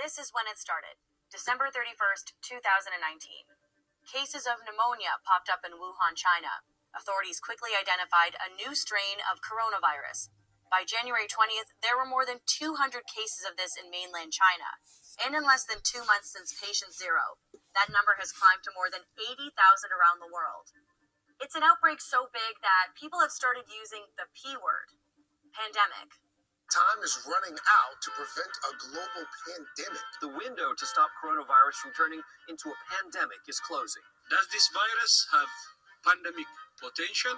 This is when it started. December 31st, 2019. Cases of pneumonia popped up in Wuhan, China. Authorities quickly identified a new strain of coronavirus. By January 20th, there were more than 200 cases of this in mainland China. And in less than 2 months since patient zero, that number has climbed to more than 80,000 around the world. It's an outbreak so big that people have started using the P word, pandemic. Time is running out to prevent a global pandemic. The window to stop coronavirus from turning into a pandemic is closing. Does this virus have pandemic potential?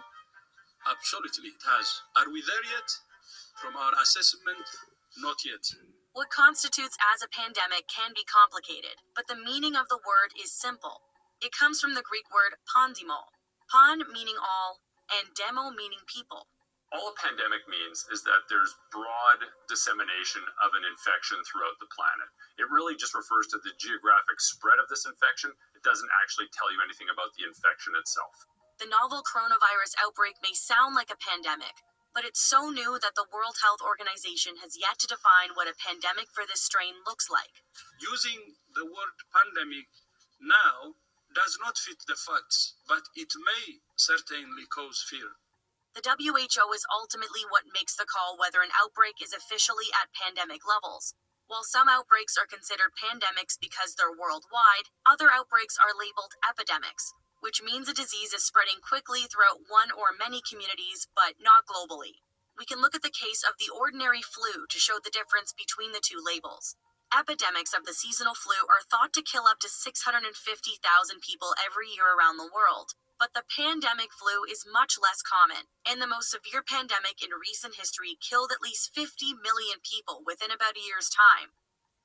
Absolutely, it has. Are we there yet? From our assessment, not yet. What constitutes as a pandemic can be complicated, but the meaning of the word is simple. It comes from the Greek word pandemo. Pan meaning all, and demo meaning people. All a pandemic means is that there's broad dissemination of an infection throughout the planet. It really just refers to the geographic spread of this infection. It doesn't actually tell you anything about the infection itself. The novel coronavirus outbreak may sound like a pandemic, but it's so new that the World Health Organization has yet to define what a pandemic for this strain looks like. Using the word pandemic now does not fit the facts, but it may certainly cause fear. The WHO is ultimately what makes the call whether an outbreak is officially at pandemic levels. While some outbreaks are considered pandemics because they're worldwide, other outbreaks are labeled epidemics, which means a disease is spreading quickly throughout one or many communities, but not globally. We can look at the case of the ordinary flu to show the difference between the two labels. Epidemics of the seasonal flu are thought to kill up to 650,000 people every year around the world. But the pandemic flu is much less common, and the most severe pandemic in recent history killed at least 50 million people within about a year's time.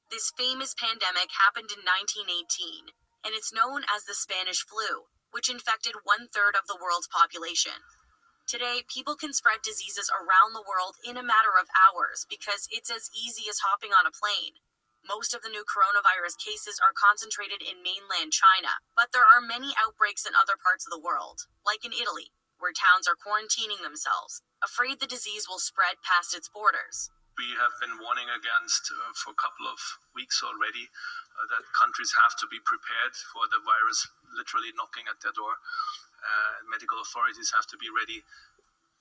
This famous pandemic happened in 1918, and it's known as the Spanish flu, which infected 1/3 of the world's population. Today, people can spread diseases around the world in a matter of hours because it's as easy as hopping on a plane. Most of the new coronavirus cases are concentrated in mainland China, but there are many outbreaks in other parts of the world, like in Italy, where towns are quarantining themselves, afraid the disease will spread past its borders. We have been warning against for a couple of weeks already that countries have to be prepared for the virus literally knocking at their door. Medical authorities have to be ready.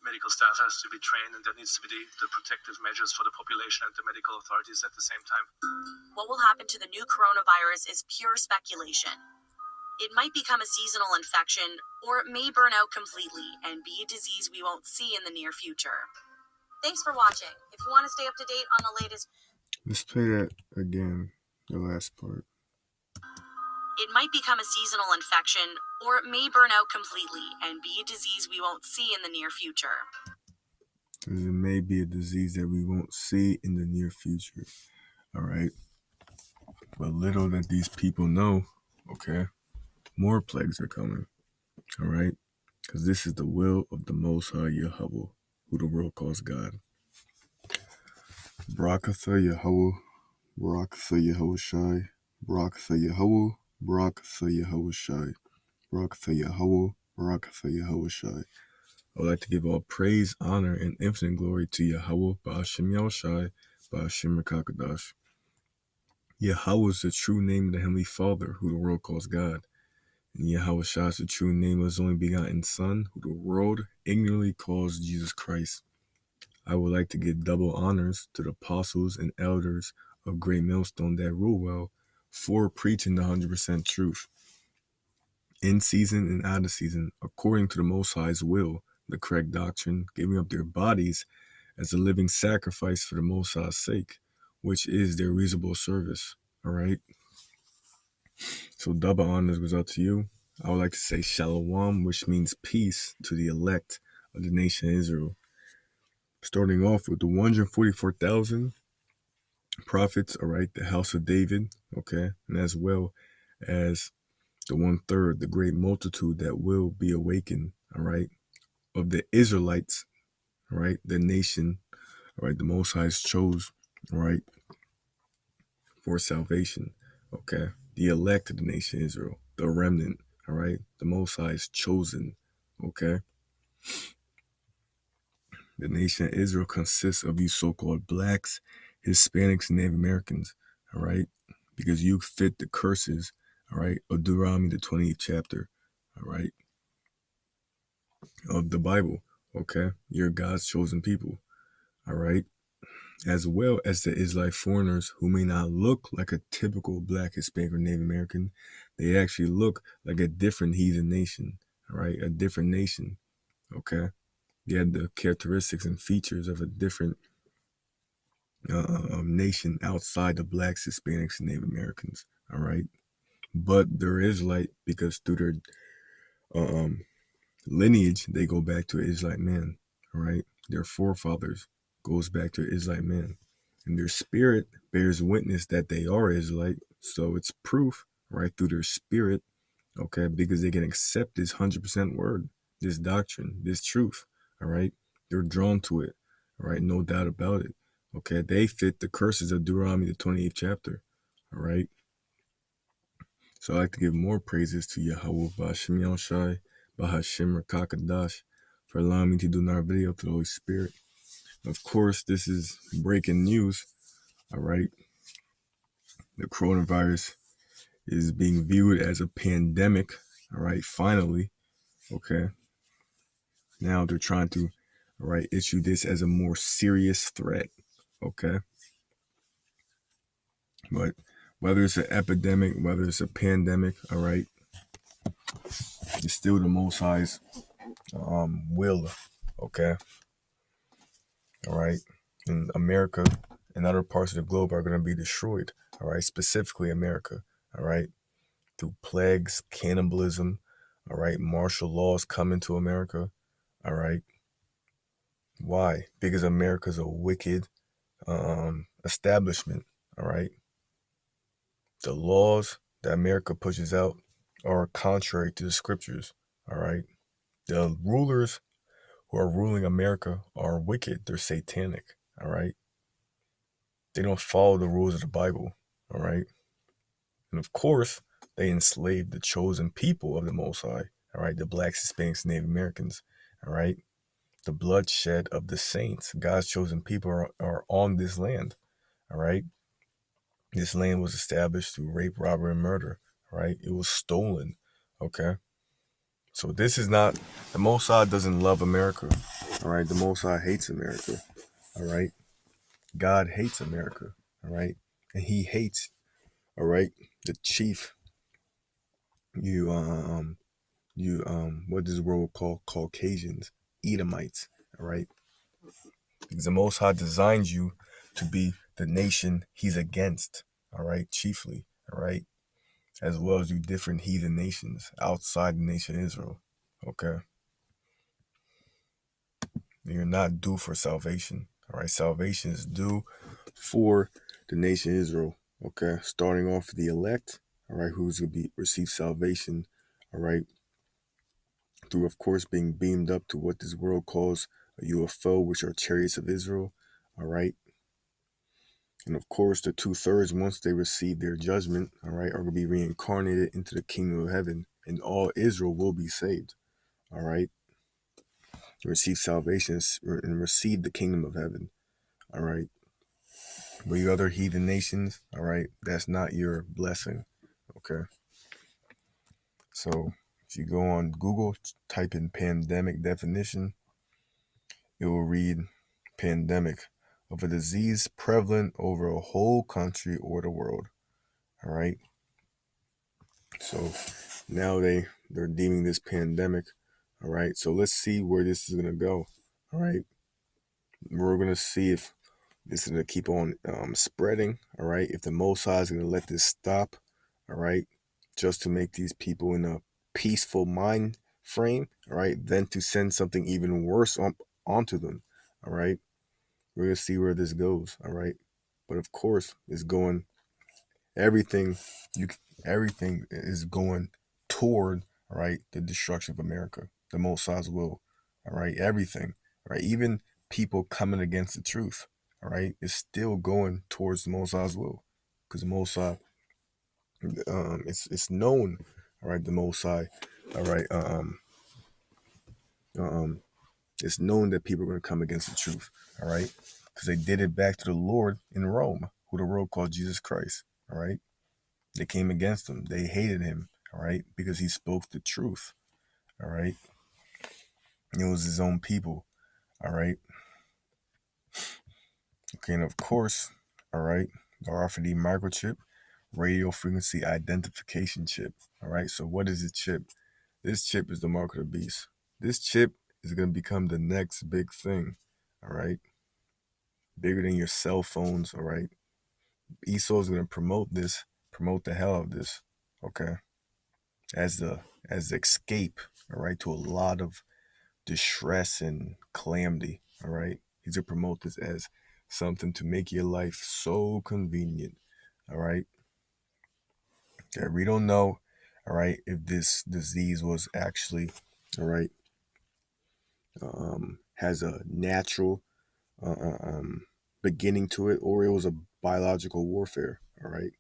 Medical staff has to be trained, and there needs to be the protective measures for the population and the medical authorities at the same time. What will happen to the new coronavirus is pure speculation. It might become a seasonal infection, or it may burn out completely and be a disease we won't see in the near future. Thanks for watching. If you want to stay up to date on the latest... Let's play that again, the last part. It might become a seasonal infection, or it may burn out completely and be a disease we won't see in the near future. It may be a disease that we won't see in the near future. All right. But little that these people know, okay, more plagues are coming. All right. Because this is the will of the Most High Yahweh, who the world calls God. Barakatha Yahweh, Barakatha Yahweh Shai, Barakatha Yahweh, Barakatha Yahweh Shai, Barakatha Yahweh, Barakatha Yahweh Shai. I would like to give all praise, honor, and infinite glory to Yahweh, Ba'ashem Yahushai, Ba'ashem Rakakadash. Yahweh is the true name of the Heavenly Father, who the world calls God. And Yahweh Shai is the true name of His only begotten Son, who the world ignorantly calls Jesus Christ. I would like to give double honors to the apostles and elders of Great Millstone that rule well for preaching the 100% truth. In season and out of season, according to the Most High's will, the correct doctrine, giving up their bodies as a living sacrifice for the Most High's sake, which is their reasonable service. All right? So double honors goes out to you. I would like to say Shalom, which means peace, to the elect of the nation of Israel. Starting off with the 144,000 prophets, all right, the house of David, okay, and as well as the 1/3, the great multitude that will be awakened, all right, of the Israelites, all right, the nation, all right, the Most High chose, all right, for salvation, okay, the elect of the nation of Israel, the remnant, all right, the Most High is chosen, okay. The nation of Israel consists of you so-called blacks, Hispanics, and Native Americans, all right? because you fit the curses, all right, of Deuteronomy, the 28th chapter, all right, of the Bible, okay? You're God's chosen people, all right? As well as the Israelite foreigners who may not look like a typical Black, Hispanic, or Native American. They actually look like a different heathen nation, all right? A different nation, okay? They had the characteristics and features of a different nation outside the Blacks, Hispanics, and Native Americans, all right? But they're Israelite because through their lineage, they go back to an Israelite man, all right? Their forefathers goes back to an Israelite man. And their spirit bears witness that they are Israelite. So it's proof, right, through their spirit, okay, because they can accept this 100% word, this doctrine, this truth, all right? They're drawn to it, all right? No doubt about it, okay? They fit the curses of Deuteronomy, the 28th chapter, all right? So I'd like to give more praises to Yahweh Ba'Shem Yahushai, Bahashim Rakakadash, for allowing me to do another video to the Holy Spirit. Of course, this is breaking news, all right? The coronavirus is being viewed as a pandemic, all right? Finally, okay? Now they're trying to, all right, issue this as a more serious threat, okay? But whether it's an epidemic, whether it's a pandemic, all right, it's still the Most High's will, okay? All right, and America and other parts of the globe are going to be destroyed, all right, specifically America, all right, through plagues, cannibalism, all right, martial laws coming to America, all right. Why? Because America's a wicked establishment, all right. The laws that America pushes out are contrary to the scriptures, all right. The rulers who are ruling America are wicked. They're satanic, all right. They don't follow the rules of the Bible, all right. And of course, they enslaved the chosen people of the Most High, all right, the Blacks, Hispanics, Native Americans, all right. The bloodshed of the saints, God's chosen people are on this land, all right. This land was established through rape, robbery, and murder, all right. It was stolen, okay. So this is not, the Most High doesn't love America, all right. The Most High hates America, all right. God hates America, all right. And he hates, all right, the chief, what does the world call Caucasians, Edomites, all right. Because the Most High designed you to be the nation he's against, all right, chiefly, all right, as well as you different heathen nations outside the nation of Israel, okay. You're not due for salvation, all right. Salvation is due for the nation of Israel, okay. Starting off with the elect, all right, who's going to receive salvation, all right, through, of course, being beamed up to what this world calls a UFO, which are chariots of Israel, all right. And of course, the 2/3, once they receive their judgment, all right, are going to be reincarnated into the kingdom of heaven, and all Israel will be saved, all right. Receive salvation and receive the kingdom of heaven, all right. But you other heathen nations, all right, that's not your blessing, okay. So if you go on Google, type in pandemic definition, it will read pandemic of a disease prevalent over a whole country or the world, all right. So now they're deeming this pandemic, all right. So let's see where this is gonna go, all right. We're gonna see if this is gonna keep on spreading, all right. If the Most High is gonna let this stop, all right, just to make these people in a peaceful mind frame, all right, then to send something even worse onto them, all right. We're gonna see where this goes, all right. But of course, it's going. Everything is going toward, all right, the destruction of America, the Most High's will, all right. Everything, all right. Even people coming against the truth, all right, is still going towards the Most High's will, because the Most High, it's known, all right. The Most High, all right, it's known that people are going to come against the truth, all right, because they did it back to the Lord in Rome, who the world called Jesus Christ, all right. They came against him. They hated him, all right, because he spoke the truth, all right. It was his own people, all right. Okay, and of course, all right, the RFID microchip, radio frequency identification chip, all right. So what is this chip? This chip is the mark of the beast. This chip is going to become the next big thing, all right. Bigger than your cell phones, all right. ESO is going to promote the hell out of this, okay, as the escape, all right, to a lot of distress and calamity, all right. He's going to promote this as something to make your life so convenient, all right. Okay, we don't know, all right, if this disease was actually, all right, has a natural beginning to it, or it was a biological warfare, all right.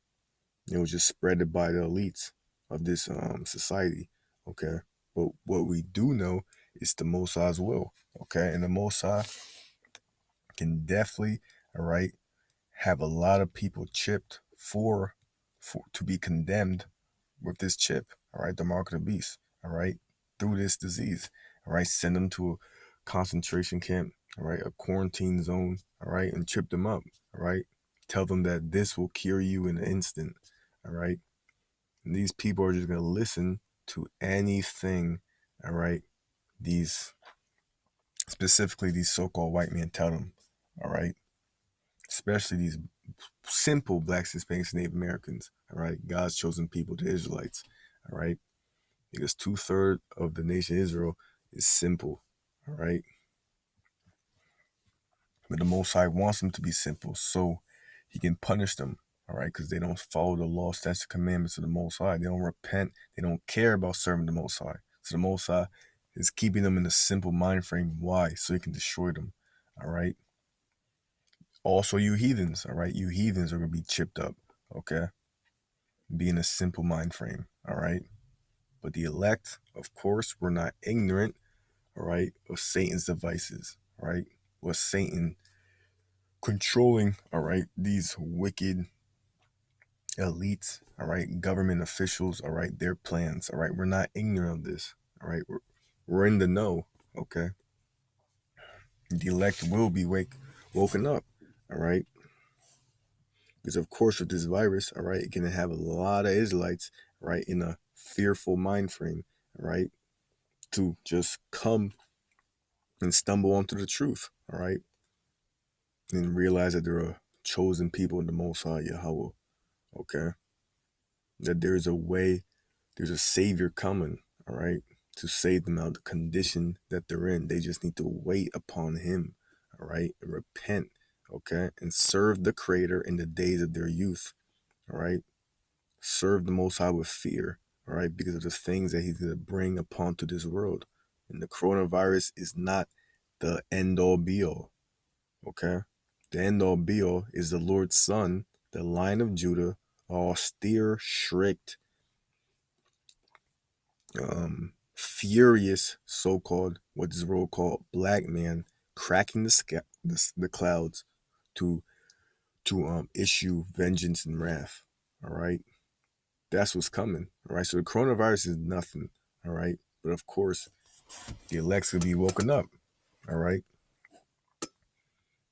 It was just spread by the elites of this society, okay. But what we do know is the Mosai's will, okay, and the Mosai can definitely, all right, have a lot of people chipped for to be condemned with this chip, all right, the mark of the beast, all right, through this disease, all right, send them to a concentration camp, all right, a quarantine zone, all right, and chip them up, all right, tell them that this will cure you in an instant, all right, and these people are just going to listen to anything, all right, specifically these so-called white men tell them, all right, especially these simple blacks, Hispanics, Native Americans, all right, God's chosen people, the Israelites, all right, because 2/3 of the nation Israel is simple, all right, but the Most High wants them to be simple so he can punish them, all right, because they don't follow the law, statutes, commandments of the Most High. They don't repent. They don't care about serving the Most High. So the Most High is keeping them in a simple mind frame. Why? So he can destroy them, all right. Also, you heathens, all right, you heathens are going to be chipped up, okay, be in a simple mind frame, all right. But the elect, of course, were not ignorant, all right, of Satan's devices, right? Was Satan controlling, all right, these wicked elites, all right, government officials, all right, their plans, all right? We're not ignorant of this, all right? We're in the know, okay? The elect will be woken up, all right? Because, of course, with this virus, all right, it can have a lot of Israelites, right, in a fearful mind frame, right, to just come and stumble onto the truth, all right, and realize that they're a chosen people in the Most High Yahweh, okay, that there's a way, there's a Savior coming, all right, to save them out of the condition that they're in. They just need to wait upon Him, all right, and repent, okay, and serve the Creator in the days of their youth, all right, serve the Most High with fear, all right, because of the things that He's going to bring upon to this world. And the coronavirus is not the end-all be-all, okay? The end-all be-all is the Lord's Son, the Lion of Judah, austere, strict, furious, so-called, what this world called black man, cracking the clouds to issue vengeance and wrath, all right? That's what's coming, all right? So the coronavirus is nothing, all right? But of course, the elect's will be woken up, all right?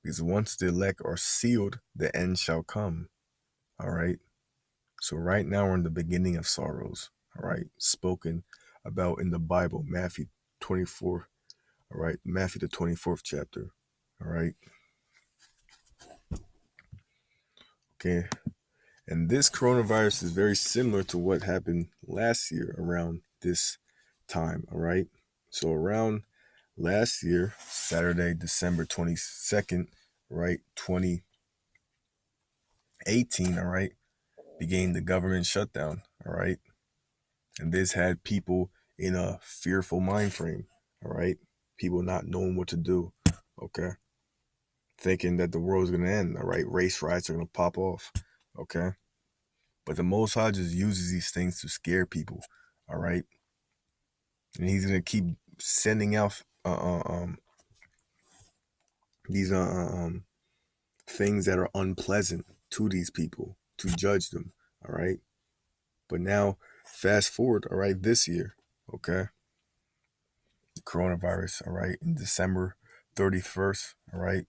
Because once the elect are sealed, the end shall come, all right? So right now we're in the beginning of sorrows, all right? Spoken about in the Bible, Matthew 24, all right? Matthew the 24th chapter, all right? Okay. And this coronavirus is very similar to what happened last year around this time, all right? So around last year, Saturday, December 22nd, right, 2018, all right, began the government shutdown, all right? And this had people in a fearful mind frame, all right? People not knowing what to do, okay? Thinking that the world's going to end, all right? Race riots are going to pop off, okay? But the Most High just uses these things to scare people, all right? And He's going to keep sending out these things that are unpleasant to these people to judge them, all right? But now, fast forward, all right, this year, okay, the coronavirus, all right, in December 31st, all right,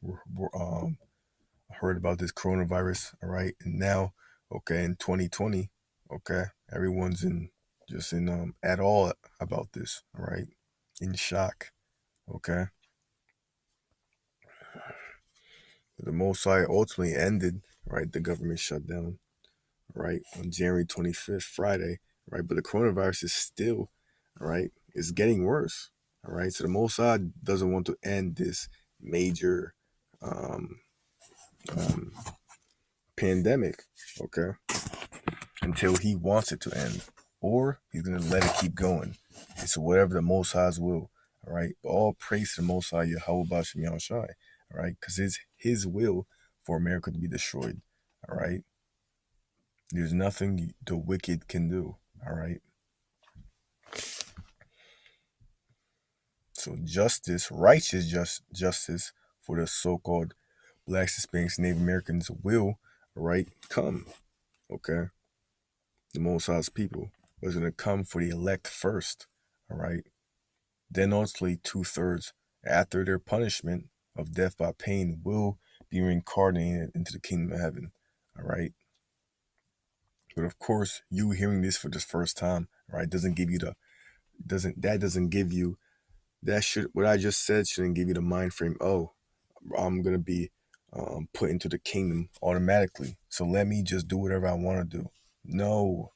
I heard about this coronavirus, all right, and now, okay, in 2020, okay, everyone's in at all about this, all right, in shock, okay. The Most High ultimately ended, right, the government shutdown, right, on January 25th, Friday, right, but the coronavirus is still, all right, it's getting worse, all right, so the Most High doesn't want to end this major um, um, pandemic, okay, until he wants it to end, or he's going to let it keep going. It's whatever the Most High's will, all right, but all praise to the Most High, Yahweh Bashem Yahushai, all right, because it's his will for America to be destroyed, all right. There's nothing the wicked can do, all right. So justice, righteous justice for the so-called Blacks, Hispanics, Native Americans will, right, come, okay. The Most High's people was going to come for the elect first, all right. Then ultimately 2/3 after their punishment of death by pain will be reincarnated into the kingdom of heaven, all right. But of course, you hearing this for the first time, right, doesn't give you what I just said shouldn't give you the mind frame, oh, I'm going to be put into the kingdom automatically, so let me just do whatever I want to do. No,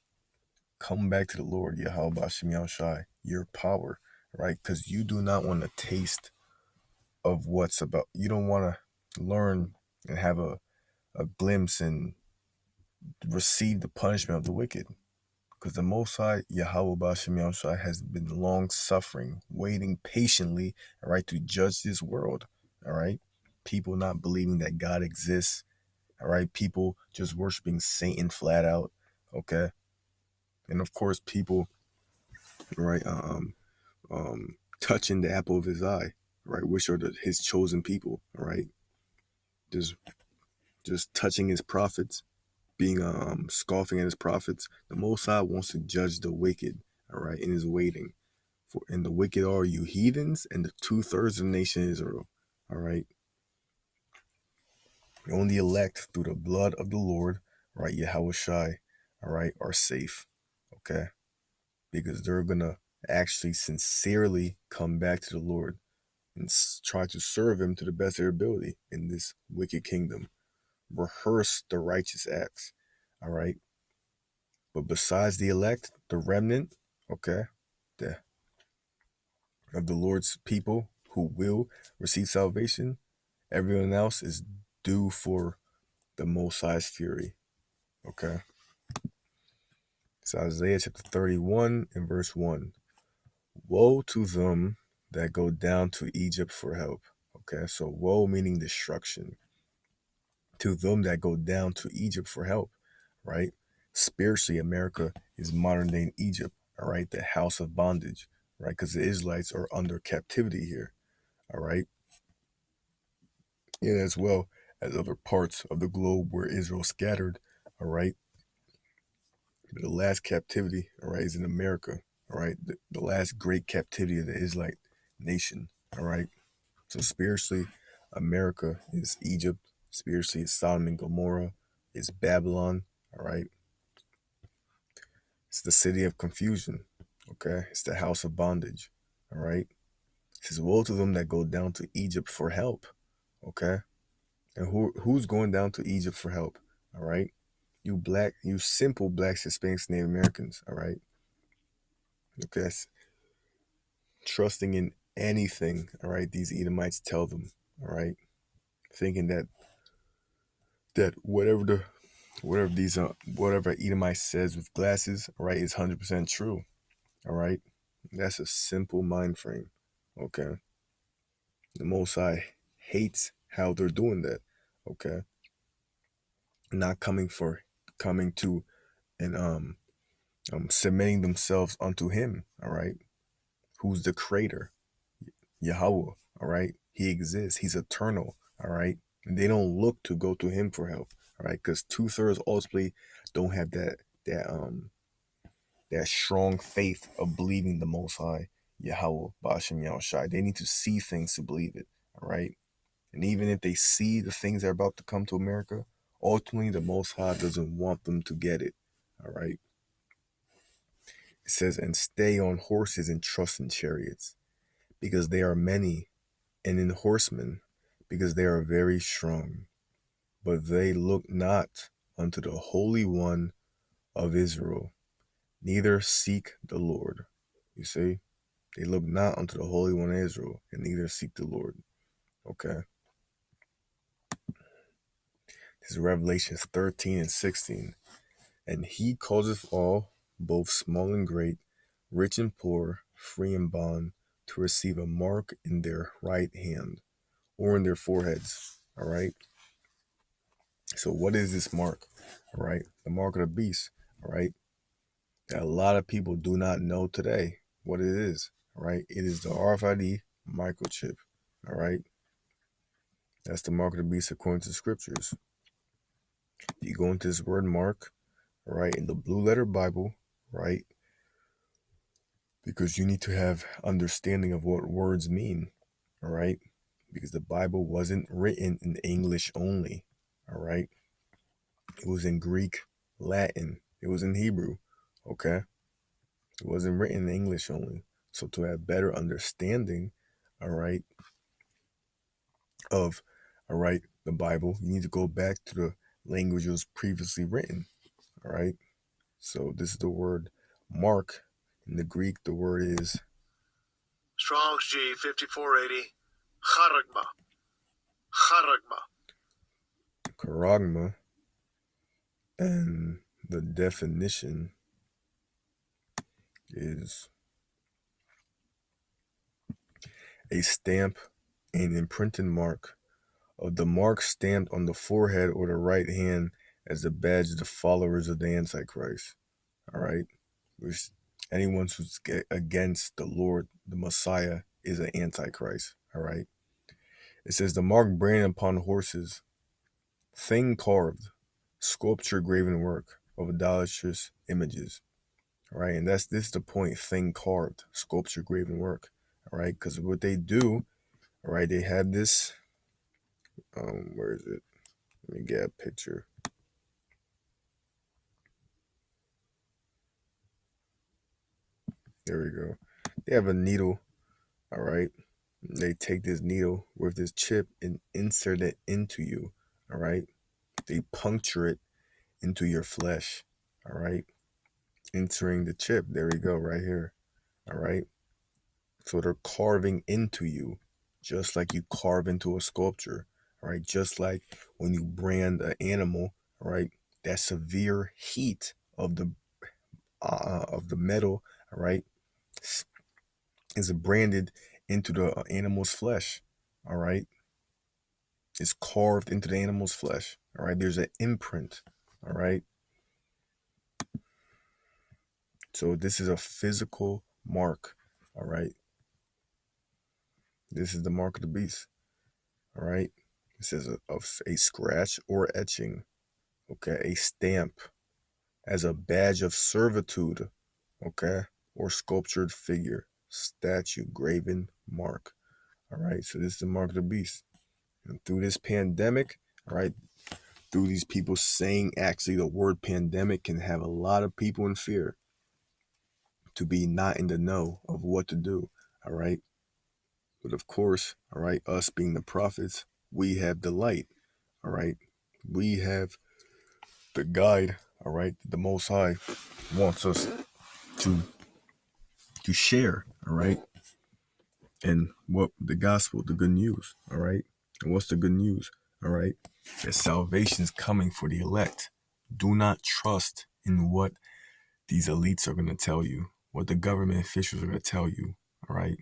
come back to the Lord, Yahweh Bashem Yahushai, your power, right? Because you do not want to taste of what's about. You don't want to learn and have a glimpse and receive the punishment of the wicked. Because the Most High, Yahweh Bashem Yahushai, has been long suffering, waiting patiently, all right, to judge this world, all right? People not believing that God exists, all right? People just worshiping Satan flat out, okay? And of course, people, right, touching the apple of his eye, right, which are his chosen people, all right? Just touching his prophets, being scoffing at his prophets. The Most High wants to judge the wicked, all right, and is waiting. And the wicked are you heathens and the 2/3 of the nation Israel, all right. Only elect through the blood of the Lord, right, Yahushai, all right, are safe, okay, because they're gonna actually sincerely come back to the Lord and try to serve him to the best of their ability in this wicked kingdom. Rehearse the righteous acts, all right. But besides the elect, the remnant, okay, of the Lord's people who will receive salvation, everyone else is due for the Most High's fury, okay. It's Isaiah chapter 31 and verse 1. Woe to them that go down to Egypt for help, okay. So woe meaning destruction. To them that go down to Egypt for help, right? Spiritually, America is modern day Egypt, all right? The house of bondage, right? Because the Israelites are under captivity here, all right? And as well as other parts of the globe where Israel scattered, all right? But the last captivity, all right, is in America, all right? The last great captivity of the Israelite nation, all right? So spiritually, America is Egypt. Spiritually, it's Sodom and Gomorrah. It's Babylon, all right? It's the city of confusion, okay? It's the house of bondage, all right? It says, woe to them that go down to Egypt for help, okay? And who's going down to Egypt for help, all right? You simple Blacks, Hispanics, Native Americans, all right? Okay, trusting in anything, all right, these Edomites tell them, all right? Thinking that whatever Edomite says with glasses, all right, is 100% true, all right. That's a simple mind frame, okay. The Most High hates how they're doing that, okay. Not coming to and submitting themselves unto Him, all right. Who's the Creator, Yahweh, all right. He exists. He's eternal, all right. And they don't look to go to Him for help, all right, because 2/3 ultimately don't have that that strong faith of believing the Most High, Yahweh, Ba'ashem Yahushai. They need to see things to believe it, all right? And even if they see the things that are about to come to America, ultimately the Most High doesn't want them to get it, all right? It says, and stay on horses and trust in chariots, because they are many, and in horsemen, because they are very strong. But they look not unto the Holy One of Israel, neither seek the Lord. You see? They look not unto the Holy One of Israel, and neither seek the Lord. Okay? This is Revelation 13 and 16. And he causeth all, both small and great, rich and poor, free and bond, to receive a mark in their right hand or in their foreheads. All right? So what is this mark? All right? The mark of the beast. All right? That a lot of people do not know today what it is. All right? It is the RFID microchip. All right? That's the mark of the beast according to the scriptures. You go into this word mark, right, in the blue letter Bible, right? Because you need to have understanding of what words mean, all right? Because the Bible wasn't written in English only, all right? It was in Greek, Latin, it was in Hebrew, okay? It wasn't written in English only. So to have better understanding, all right, of, all right, the Bible, you need to go back to the language it was previously written, all right? So this is the word mark. In the Greek, the word is Strong's G 5480. Charagma. Charagma. charagma, and the definition is a stamp and imprinted mark of the mark stamped on the forehead or the right hand as the badge of the followers of the Antichrist. All right? Which anyone who's against the Lord, the Messiah, is an Antichrist. All right? It says the mark branded upon horses, thing carved, sculpture, graven work of idolatrous images. All right? And this is the point, thing carved, sculpture, graven work. All right? Because what they do, all right, they have this, where is it? Let me get a picture. There we go. They have a needle, all right? They take this needle with this chip and insert it into you, all right? They puncture it into your flesh, all right? Entering the chip. There we go, right here, all right? So they're carving into you, just like you carve into a sculpture, all right? Just like when you brand an animal, all right? That severe heat of the metal, all right, is branded into the animal's flesh, all right? It's carved into the animal's flesh, all right? There's an imprint, all right? So this is a physical mark, all right? This is the mark of the beast, all right? This is a scratch or etching, okay? A stamp as a badge of servitude, okay? Or sculptured figure, statue, graven mark, all right? So this is the mark of the beast. And through this pandemic, all right, through these people saying actually the word pandemic can have a lot of people in fear to be not in the know of what to do, all right? But of course, all right, us being the prophets, we have the light, all right? We have the guide, all right? The Most High wants us to share, all right? And what the gospel, the good news, all right? And what's the good news, all right? That salvation is coming for the elect. Do not trust in what these elites are going to tell you, what the government officials are going to tell you, all right?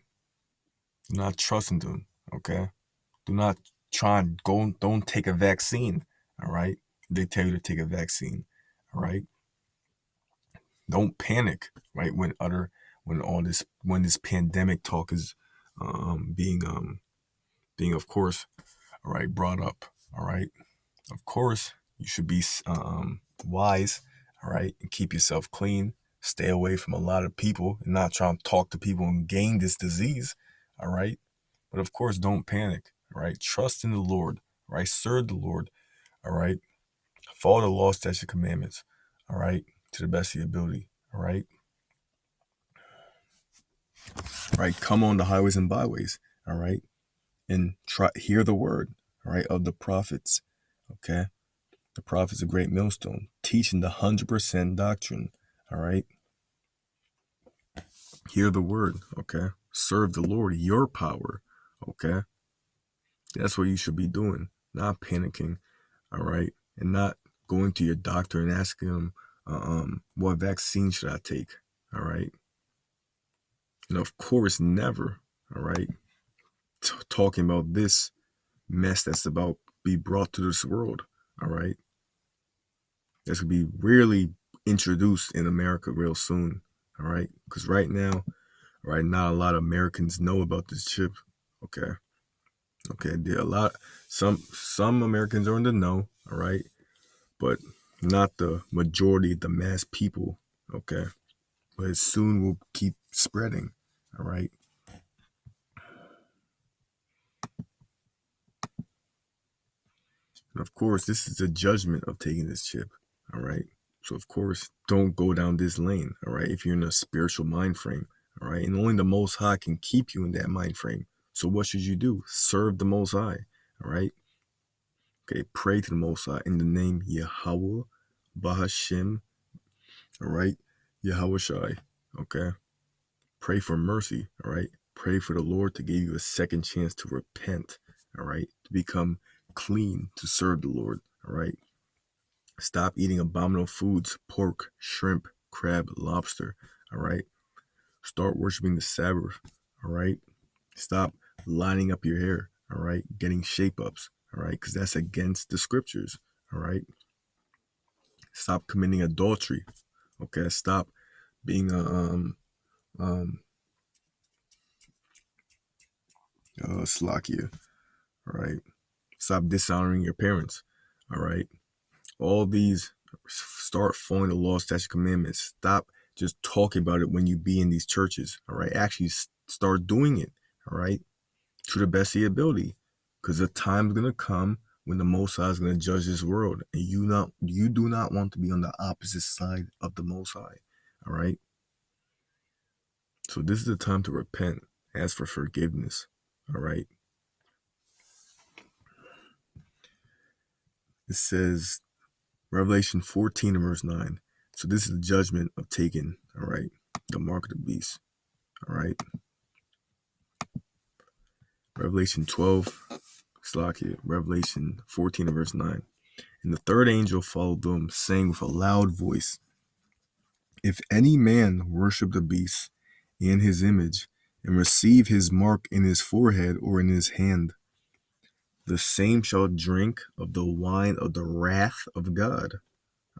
Do not trust in them, okay? Do not try and don't take a vaccine, all right? They tell you to take a vaccine, all right? Don't panic, right? When this pandemic talk is being of course, all right, brought up, all right? Of course, you should be wise, all right, and keep yourself clean. Stay away from a lot of people and not try to talk to people and gain this disease, all right? But of course, don't panic, all right? Trust in the Lord, all right? Serve the Lord, all right? Follow the law, statutes, commandments, all right? To the best of your ability, all right? All right, come on the highways and byways, all right? And hear the word, all right, of the prophets, okay? The prophet's a great millstone, teaching the 100% doctrine, all right? Hear the word, okay? Serve the Lord, your power, okay? That's what you should be doing, not panicking, all right? And not going to your doctor and asking him, what vaccine should I take, all right? And of course, never, all right, talking about this mess that's about to be brought to this world, all right? That's going to be really introduced in America real soon, all right? Because right now, right, not a lot of Americans know about this chip, okay? Okay, there are a lot, some Americans are in the know, all right? But not the majority, the mass people, okay? But it soon will keep spreading, all right? And of course, this is the judgment of taking this chip, all right? So of course, don't go down this lane, all right? If you're in a spiritual mind frame, all right? And only the Most High can keep you in that mind frame. So what should you do? Serve the Most High, all right? Okay, pray to the Most High in the name Yahweh, Bahashim, all right? Yahweh Shai, okay? Pray for mercy, all right? Pray for the Lord to give you a second chance to repent, all right? To become clean, to serve the Lord, all right? Stop eating abominable foods, pork, shrimp, crab, lobster, all right? Start worshiping the Sabbath, all right? Stop lining up your hair, all right? Getting shape-ups, all right? Because that's against the scriptures, all right? Stop committing adultery, okay? Stop being slakia, all right? Stop dishonoring your parents, all right? All these, start following the law, statutes, commandments. Stop just talking about it when you be in these churches, all right? Actually start doing it, all right? To the best of your ability, because the time's going to come when the Most High is going to judge this world, and you do not want to be on the opposite side of the Most High, all right? So this is the time to repent, ask for forgiveness, all right? It says, Revelation 14 and verse 9. So this is the judgment of taking, all right, the mark of the beast, all right? Revelation 12, Revelation 14 and verse 9. And the third angel followed them, saying with a loud voice, if any man worship the beast and his image, and receive his mark in his forehead or in his hand, the same shall drink of the wine of the wrath of God,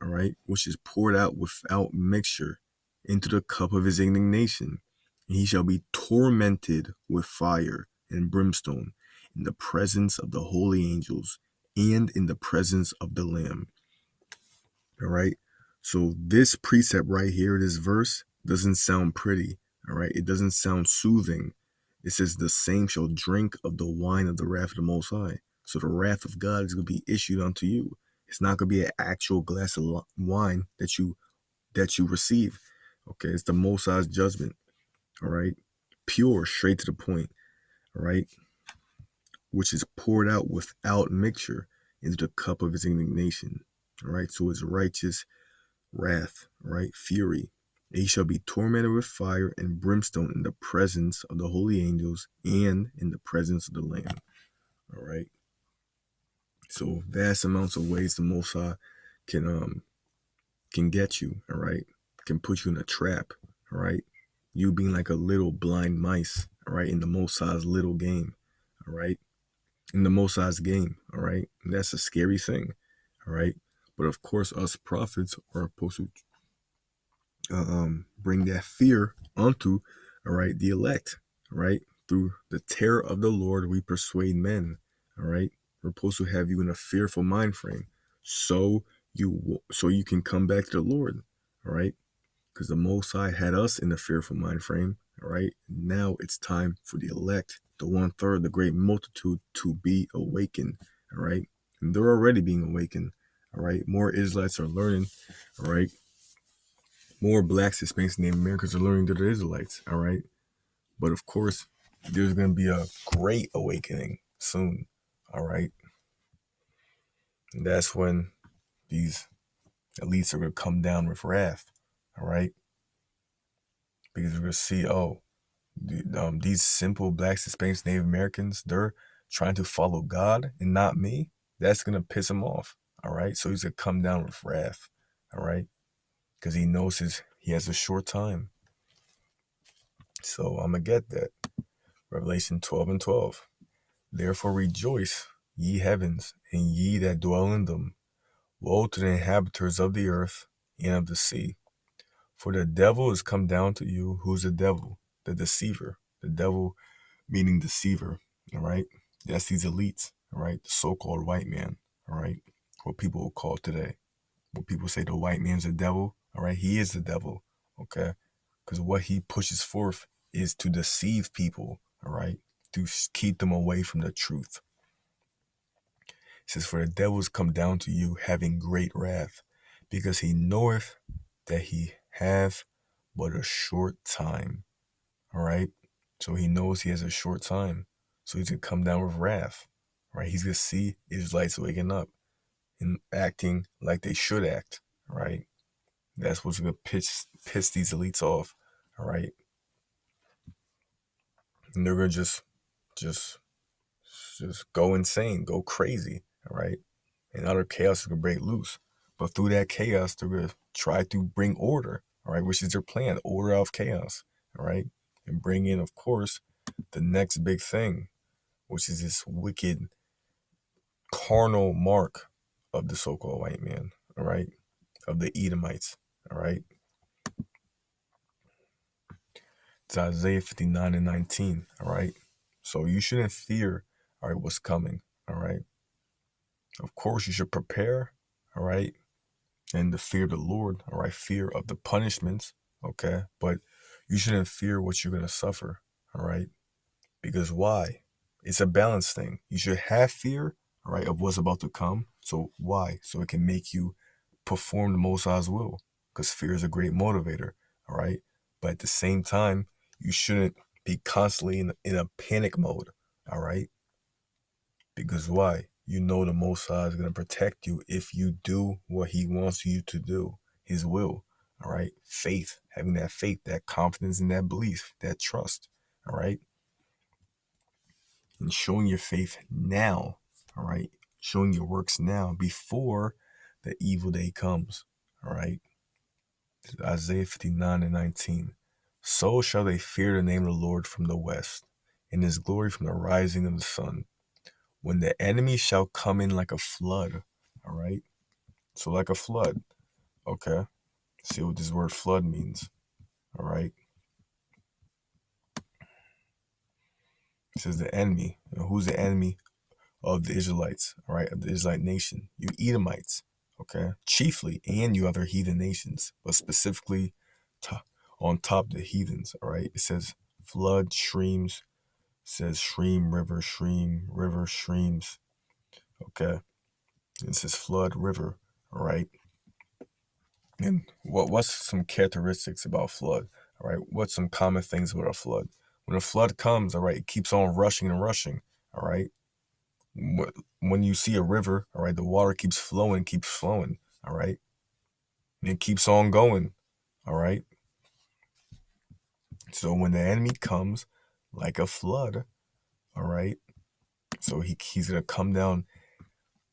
all right, which is poured out without mixture into the cup of his indignation. And he shall be tormented with fire and brimstone in the presence of the holy angels and in the presence of the Lamb. All right. So this precept right here, this verse, doesn't sound pretty. All right. It doesn't sound soothing. It says the same shall drink of the wine of the wrath of the Most High. So the wrath of God is going to be issued unto you. It's not going to be an actual glass of wine that you receive. Okay. It's the Most High's judgment. All right. Pure, straight to the point. All right. Which is poured out without mixture into the cup of his indignation. All right. So it's righteous wrath, right? Fury. And he shall be tormented with fire and brimstone in the presence of the holy angels and in the presence of the Lamb. All right. So vast amounts of ways the Most High can get you. All right. Can put you in a trap. All right. You being like a little blind mice. All right. In the Most High's little game. All right. In the Most High's game. All right. And that's a scary thing. All right. But of course, us prophets are supposed to bring that fear unto, all right, the elect, all right? Through the terror of the Lord, we persuade men, all right? We're supposed to have you in a fearful mind frame. So so you can come back to the Lord, all right? Because the Most High had us in the fearful mind frame, all right? Now it's time for the elect, the 1/3, the great multitude, to be awakened, all right? And they're already being awakened, all right? More Israelites are learning, all right? More blacks, Hispanics, and Native Americans are learning that they're Israelites, all right? But of course, there's going to be a great awakening soon, all right? And that's when these elites are going to come down with wrath, all right? Because we're going to see, these simple blacks, Hispanics, Native Americans, they're trying to follow God and not me. That's going to piss him off, all right? So he's going to come down with wrath, all right? Because he knows he has a short time. So I'm going to get that. Revelation 12:12. Therefore rejoice, ye heavens, and ye that dwell in them. Woe to the inhabitants of the earth and of the sea. For the devil is come down to you. Who's the devil? The deceiver. The devil meaning deceiver, all right? That's these elites, all right? The so-called white man, all right? What people will call today. When people say the white man's the devil, all right? He is the devil, okay? Because what he pushes forth is to deceive people, all right? To keep them away from the truth. It says, for the devil is come down to you having great wrath, because he knoweth that he have but a short time. All right? So he knows he has a short time. So he's going to come down with wrath. Right? He's going to see Israelites waking up and acting like they should act. Right? That's what's going to piss these elites off. All right? And they're going to just go insane, go crazy. All right? And utter chaos is going to break loose. But through that chaos, they're going to try to bring order. All right? Which is their plan, order out of chaos. All right? And bring in, of course, the next big thing, which is this wicked carnal mark of the so-called white man, all right, of the Edomites, all right. It's Isaiah 59:19, all right. So you shouldn't fear, all right, what's coming, all right. Of course, you should prepare, all right, and the fear of the Lord, all right, fear of the punishments, okay, but you shouldn't fear what you're going to suffer, all right, because why? It's a balance thing. You should have fear, all right, of what's about to come. So why? So it can make you perform the Most High's will, because fear is a great motivator, all right? But at the same time, you shouldn't be constantly in a panic mode, all right? Because why? You know the Most High is going to protect you if you do what he wants you to do, his will, all right? Faith, having that faith, that confidence, and that belief, that trust, all right? And showing your faith now, all right? Showing your works now before the evil day comes, all right? Isaiah 59:19. So shall they fear the name of the Lord from the west, and his glory from the rising of the sun. When the enemy shall come in like a flood, all right? So like a flood, okay? See what this word flood means, all right? It says the enemy. You know, who's the enemy of the Israelites, all right? Of the Israelite nation. You Edomites, okay? Chiefly, and you other heathen nations, but specifically on top of the heathens, all right? It says flood, streams. It says stream, river, streams, okay? And it says flood, river, all right? And what's some characteristics about flood, all right? What's some common things with a flood? When a flood comes, all right, it keeps on rushing and rushing, all right? When you see a river, all right, the water keeps flowing, all right? And it keeps on going, all right? So when the enemy comes like a flood, all right, so he's going to come down,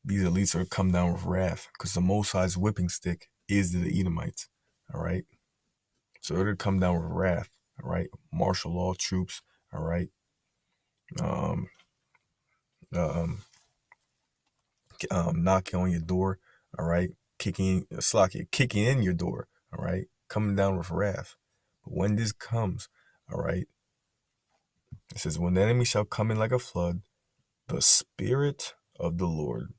these elites are going to come down with wrath, because the Most High's whipping stick is the Edomites, all right? So they're going to come down with wrath, all right? Martial law troops, all right? Knocking on your door, all right? Kicking in your door, all right? Coming down with wrath. But when this comes, all right, it says, when the enemy shall come in like a flood, the Spirit of the Lord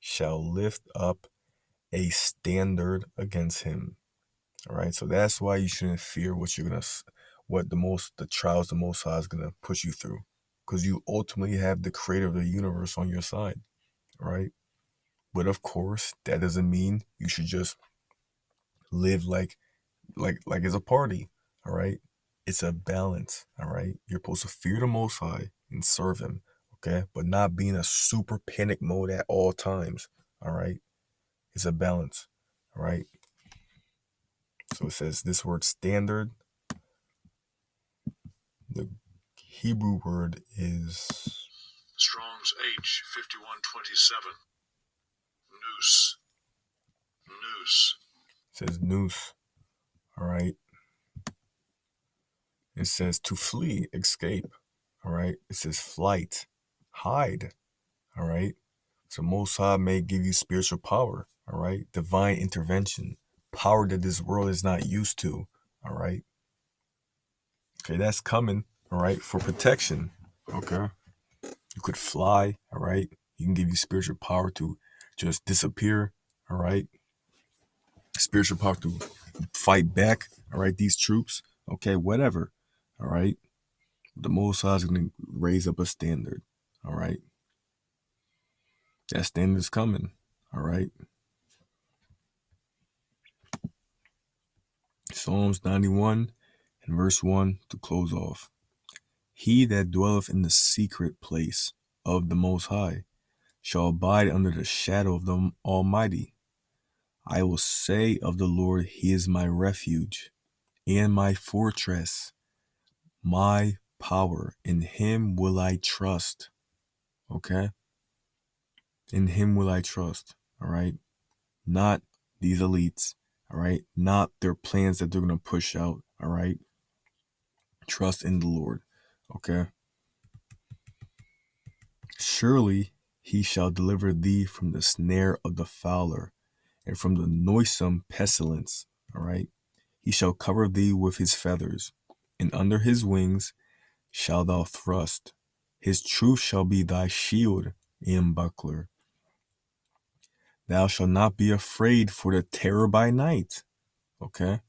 shall lift up a standard against him. All right, so that's why you shouldn't fear what the trials the Most High is gonna put you through, because you ultimately have the Creator of the universe on your side. All right, but of course that doesn't mean you should just live like it's a party. All right, it's a balance. All right, you're supposed to fear the Most High and serve Him. Okay, but not be in a super panic mode at all times. All right, it's a balance. All right. So it says this word standard. The Hebrew word is Strong's H 5127. Noose. Noose. It says noose. All right. It says to flee, escape. All right. It says flight, hide. All right. So Most High may give you spiritual power. All right. Divine intervention, power that this world is not used to. All right. Okay, that's coming. All right, for protection. Okay. You could fly. All right. You can give you spiritual power to just disappear. All right. Spiritual power to fight back. All right. These troops. Okay. Whatever. All right. The Most High is going to raise up a standard. All right. That standard is coming. All right. Psalms 91 and verse 1 to close off. He that dwelleth in the secret place of the Most High shall abide under the shadow of the Almighty. I will say of the Lord, He is my refuge and my fortress, my power. In Him will I trust. Okay? In Him will I trust. All right? Not these elites. All right? Not their plans that they're going to push out. All right? Trust in the Lord. Okay? Surely He shall deliver thee from the snare of the fowler and from the noisome pestilence. All right? He shall cover thee with His feathers, and under His wings shalt thou thrust. His truth shall be thy shield and buckler. Thou shalt not be afraid for the terror by night. Okay?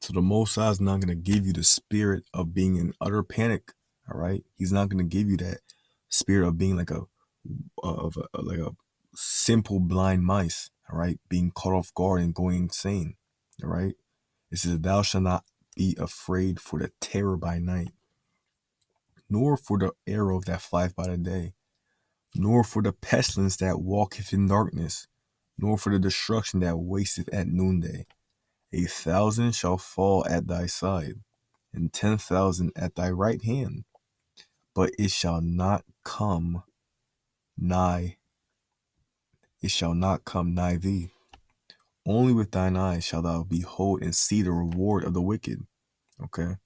So the Most High is not going to give you the spirit of being in utter panic. All right? He's not going to give you that spirit of being like a simple blind mice. All right? Being caught off guard and going insane. All right? It says, thou shalt not be afraid for the terror by night, nor for the arrow that flieth by the day, nor for the pestilence that walketh in darkness, nor for the destruction that wasteth at noonday. 1,000 shall fall at thy side, and 10,000 at thy right hand, but it shall not come nigh. It shall not come nigh thee. Only with thine eyes shalt thou behold and see the reward of the wicked. Okay,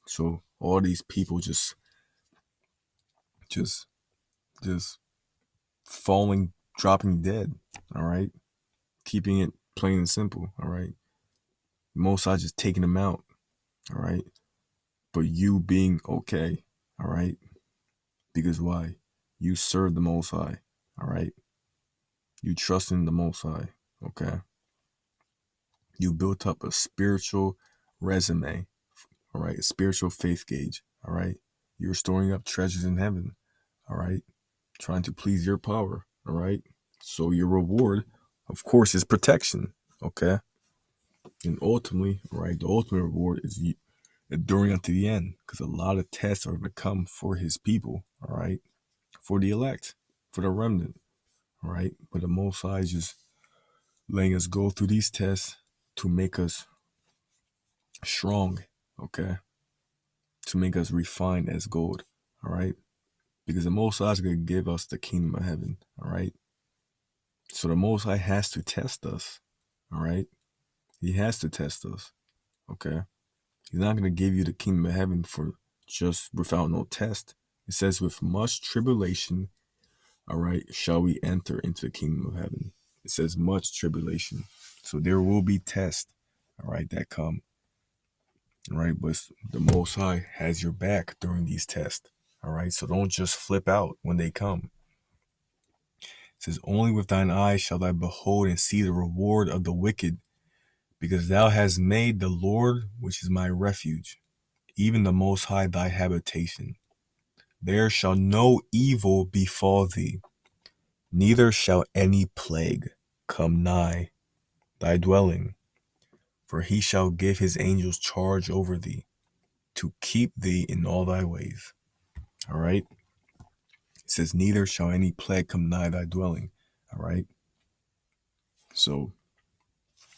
so all these people just falling, dropping dead. All right, keeping it plain and simple. All right, Most High just taking them out. All right, but you being okay. All right, because why? You serve the Most High. All right, you trust in the Most High. Okay, you built up a spiritual resume. All right, a spiritual faith gauge. All right, you're storing up treasures in heaven. All right, trying to please your power. All right, so your reward, of course, is protection. Okay, and ultimately, right, the ultimate reward is enduring unto the end, because a lot of tests are going to come for His people. All right, for the elect, for the remnant. All right, but the Most High is just letting us go through these tests to make us strong. Okay, to make us refined as gold. All right, because the Most High is going to give us the kingdom of heaven. All right, so the Most High has to test us. All right, He has to test us. Okay, He's not going to give you the kingdom of heaven for just without no test. It says, with much tribulation, all right, shall we enter into the kingdom of heaven. It says much tribulation. So there will be tests, all right, that come. All right, but the Most High has your back during these tests. All right, so don't just flip out when they come. It says, only with thine eyes shalt thou behold and see the reward of the wicked, because thou hast made the Lord, which is my refuge, even the Most High thy habitation. There shall no evil befall thee, neither shall any plague come nigh thy dwelling. For he shall give his angels charge over thee, to keep thee in all thy ways. All right? It says, neither shall any plague come nigh thy dwelling. All right? So,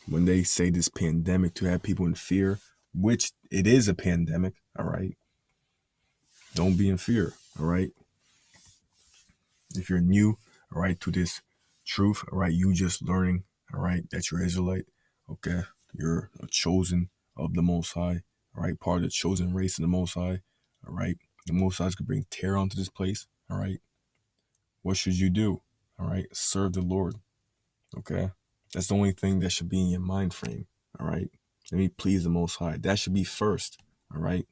when they say this pandemic to have people in fear, which it is a pandemic, all right? Don't be in fear, all right? If you're new, all right, to this truth, all right, you just learning, all right, that you're Israelite, okay? You're a chosen of the Most High, all right? Part of the chosen race of the Most High, all right? The Most High is going to bring terror onto this place, all right? What should you do, all right? Serve the Lord, okay? That's the only thing that should be in your mind frame, all right? Let me please the Most High. That should be first, all right?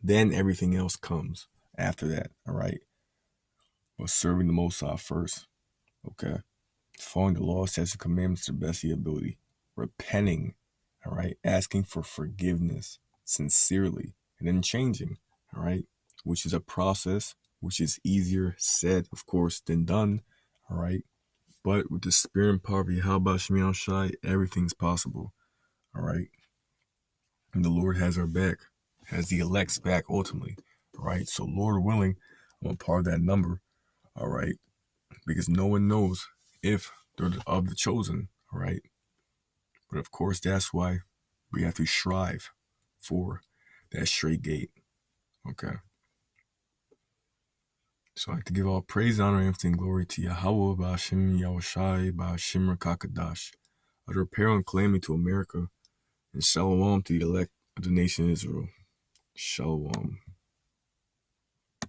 Then everything else comes after that, all right? But serving the Most High first, okay? Following the law, statutes, and commandments to the best of your ability. Repenting, all right? Asking for forgiveness sincerely, and then changing, all right? Which is a process, which is easier said, of course, than done, all right? But with the spirit and power of Yahweh Shem Yahushai, everything's possible, all right? And the Lord has our back, has the elect's back ultimately, all right? So Lord willing, I'm a part of that number, all right? Because no one knows if they're of the chosen, all right? But of course, that's why we have to strive for that straight gate, okay? So I like to give all praise, honor, and everything glory to Yahweh, Ba'ashem Yahushai, Ba'ashem Rakakadash. Utter peril and calamity to America, and shalom to the elect of the nation of Israel. Shalom.